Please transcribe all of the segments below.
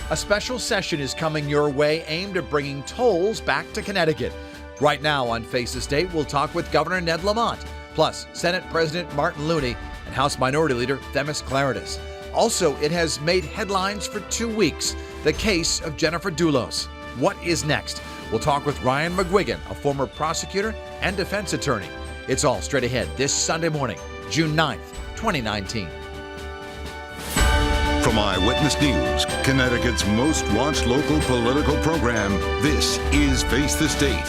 A special session is coming your way aimed at bringing tolls back to Connecticut. Right now on Face the State, we'll talk with Governor Ned Lamont, plus Senate President Martin Looney and House Minority Leader Themis Claridis. Also, it has made headlines for 2 weeks, the case of Jennifer Dulos. What is next? We'll talk with Ryan McGuigan, a former prosecutor and defense attorney. It's all straight ahead this Sunday morning, June 9th, 2019. From Eyewitness News, Connecticut's most watched local political program, this is Face the State.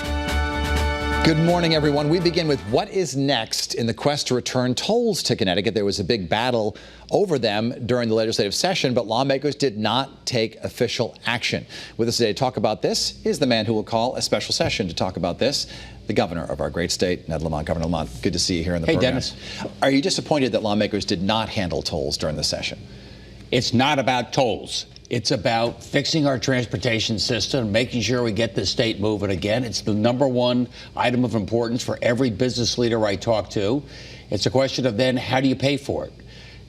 Good morning, everyone. We begin with what is next in the quest to return tolls to Connecticut. There was a big battle over them during the legislative session, but lawmakers did not take official action. With us today to talk about this is the man who will call a special session to talk about this, the governor of our great state, Ned Lamont. Governor Lamont, good to see you here in the program. Dennis. Are you disappointed that lawmakers did not handle tolls during the session? It's not about tolls. It's about fixing our transportation system, making sure we get the state moving again. It's the #1 item of importance for every business leader I talk to. It's a question of then how do you pay for it?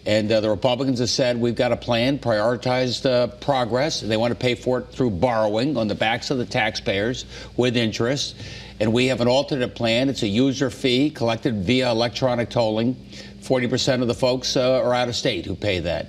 And the Republicans have said we've got a plan, prioritized progress. They want to pay for it through borrowing on the backs of the taxpayers with interest. And we have an alternate plan. It's a user fee collected via electronic tolling. 40% of the folks are out of state who pay that.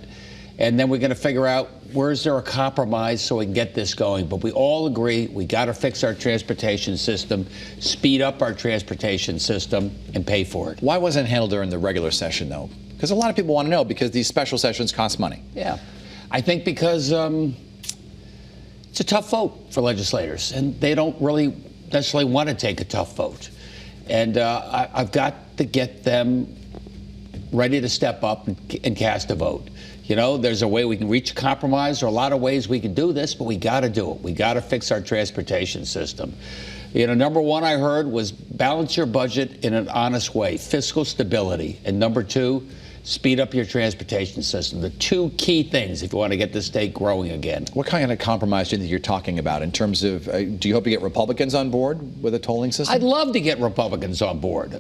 And then we're going to figure out where is there a compromise so we can get this going. But we all agree we got to fix our transportation system, speed up our transportation system, and pay for it. Why wasn't it handled during the regular session, though? Because a lot of people want to know, because these special sessions cost money. Yeah. I think because it's a tough vote for legislators, and they don't really necessarily want to take a tough vote. And I've got to get them ready to step up and cast a vote. You know, there's a way we can reach a compromise. There are a lot of ways we can do this, but we got to do it. We got to fix our transportation system. You know, #1 I heard was balance your budget in an honest way, fiscal stability. And #2, speed up your transportation system. The two key things if you want to get the state growing again. What kind of compromise do you think you're talking about in terms of, do you hope to get Republicans on board with a tolling system? I'd love to get Republicans on board.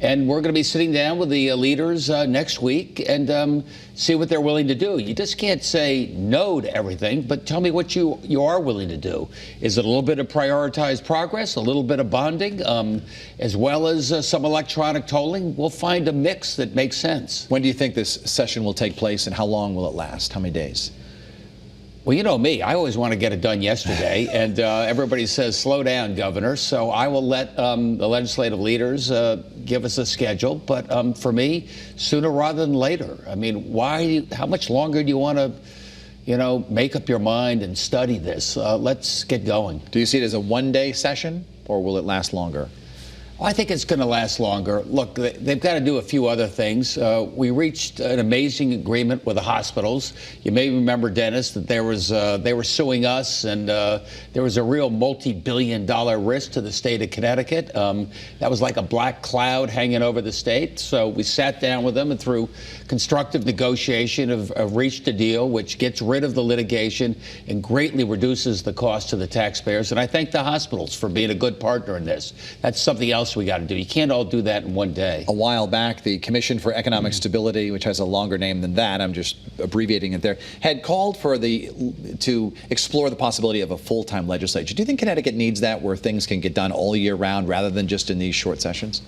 And we're going to be sitting down with the leaders next week and see what they're willing to do. You just can't say no to everything, but tell me what you are willing to do. Is it a little bit of prioritized progress, a little bit of bonding, as well as some electronic tolling? We'll find a mix that makes sense. When do you think this session will take place, and how long will it last? How many days? Well, you know me. I always want to get it done yesterday, and everybody says, slow down, Governor. So I will let the legislative leaders give us a schedule. But for me, sooner rather than later. I mean, how much longer do you want to, make up your mind and study this? Let's get going. Do you see it as a one-day session, or will it last longer? Well, I think it's going to last longer. Look, they've got to do a few other things. We reached an amazing agreement with the hospitals. You may remember, Dennis, that they were suing us, and there was a real multi-billion-dollar risk to the state of Connecticut. That was like a black cloud hanging over the state. So we sat down with them, and through constructive negotiation have reached a deal which gets rid of the litigation and greatly reduces the cost to the taxpayers. And I thank the hospitals for being a good partner in this. That's something else we got to do. You can't all do that in one day. A while back, the Commission for Economic Stability, which has a longer name than that, I'm just abbreviating it there, had called for to explore the possibility of a full-time legislature. Do you think Connecticut needs that, where things can get done all year round rather than just in these short sessions?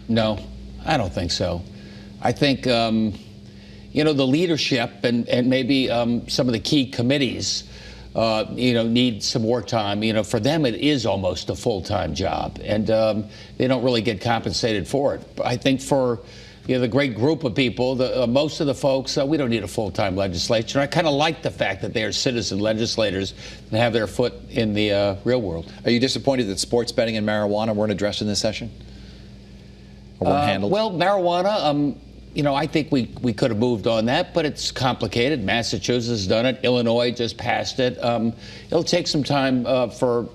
No, I don't think so. I think, the leadership and maybe some of the key committees need some more time. For them, it is almost a full-time job, and they don't really get compensated for it. But I think for the great group of people, most of the folks, we don't need a full-time legislature. I kind of like the fact that they are citizen legislators and have their foot in the real world. Are you disappointed that sports betting and marijuana weren't addressed in this session? Or weren't handled? Well, marijuana, I think we could have moved on that, but it's complicated. Massachusetts has done it. Illinois just passed it. It'll take some time for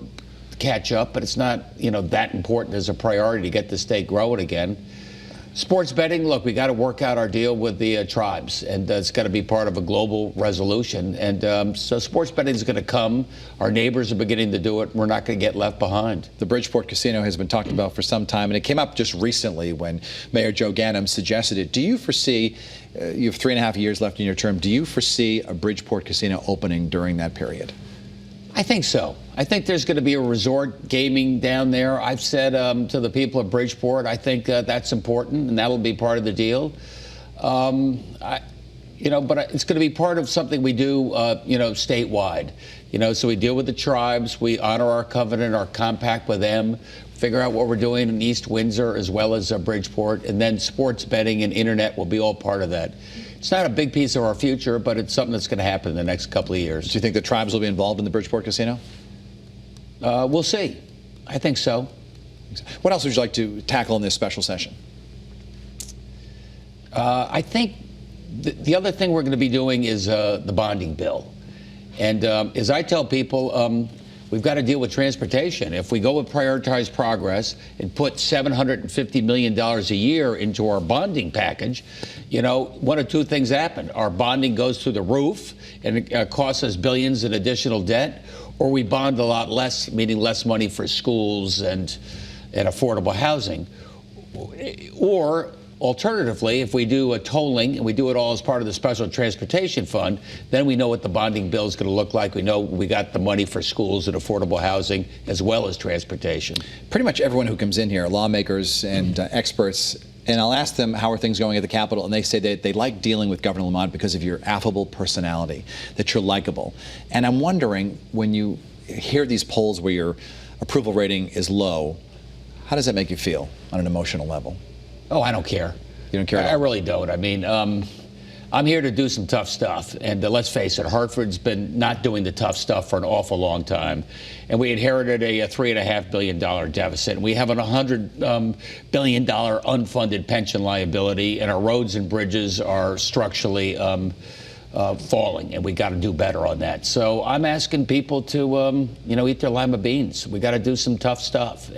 catch up, but it's not, that important as a priority to get the state growing again. Sports betting, look, we got to work out our deal with the tribes, and it's got to be part of a global resolution. And so sports betting is going to come. Our neighbors are beginning to do it. We're not going to get left behind. The Bridgeport Casino has been talked about for some time, and it came up just recently when Mayor Joe Ganim suggested it. Do you foresee, you have 3.5 years left in your term, do you foresee a Bridgeport Casino opening during that period? I think so. I think there's going to be a resort gaming down there. I've said to the people of Bridgeport, I think that's important, and that'll be part of the deal. But it's going to be part of something we do, statewide. So we deal with the tribes, we honor our covenant, our compact with them, figure out what we're doing in East Windsor as well as Bridgeport, and then sports betting and internet will be all part of that. It's not a big piece of our future, but it's something that's going to happen in the next couple of years. Do you think the tribes will be involved in the Bridgeport Casino? We'll see. I think so. What else would you like to tackle in this special session? I think the other thing we're going to be doing is the bonding bill. And as I tell people, we've got to deal with transportation. If we go with prioritized progress and put $750 million a year into our bonding package, one of two things happen. Our bonding goes through the roof and it costs us billions in additional debt, or we bond a lot less, meaning less money for schools and affordable housing. Or alternatively, if we do a tolling and we do it all as part of the Special Transportation Fund, then we know what the bonding bill is going to look like. We know we got the money for schools and affordable housing as well as transportation. Pretty much everyone who comes in here, lawmakers and experts, and I'll ask them how are things going at the Capitol, and they say that they like dealing with Governor Lamont because of your affable personality, that you're likable. And I'm wondering, when you hear these polls where your approval rating is low, how does that make you feel on an emotional level? Oh, I don't care. You don't care at all? I really don't. I mean, I'm here to do some tough stuff. And let's face it, Hartford's been not doing the tough stuff for an awful long time. And we inherited a $3.5 billion deficit. We have a $100 billion unfunded pension liability, and our roads and bridges are structurally falling, and we got to do better on that. So I'm asking people to, eat their lima beans. We got to do some tough stuff.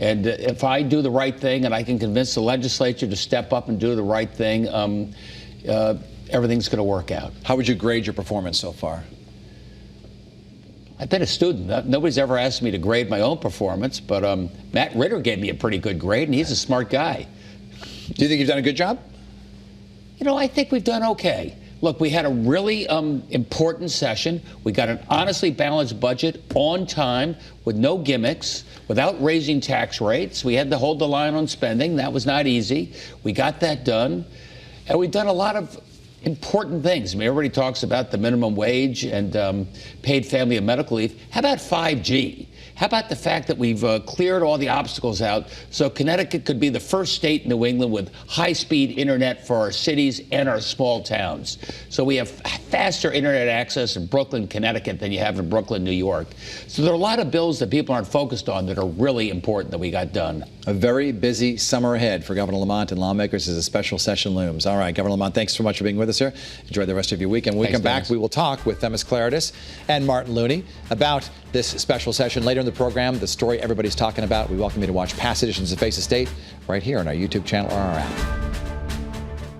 And if I do the right thing and I can convince the legislature to step up and do the right thing, everything's going to work out. How would you grade your performance so far? I've been a student. Nobody's ever asked me to grade my own performance, but Matt Ritter gave me a pretty good grade, and he's a smart guy. Do you think you've done a good job? I think we've done okay. Look, we had a really important session. We got an honestly balanced budget on time with no gimmicks, without raising tax rates. We had to hold the line on spending. That was not easy. We got that done. And we've done a lot of important things. I mean, everybody talks about the minimum wage and paid family and medical leave. How about 5G? How about the fact that we've cleared all the obstacles out so Connecticut could be the first state in New England with high-speed internet for our cities and our small towns? So we have faster internet access in Brooklyn, Connecticut than you have in Brooklyn, New York. So there are a lot of bills that people aren't focused on that are really important that we got done. A very busy summer ahead for Governor Lamont and lawmakers as a special session looms. All right, Governor Lamont, thanks so much for being with us here. Enjoy the rest of your weekend. When we come back, we will talk with Themis Claridis and Martin Looney about this special session. Later in the program, the story everybody's talking about. We welcome you to watch past editions of Face the State right here on our YouTube channel or our app.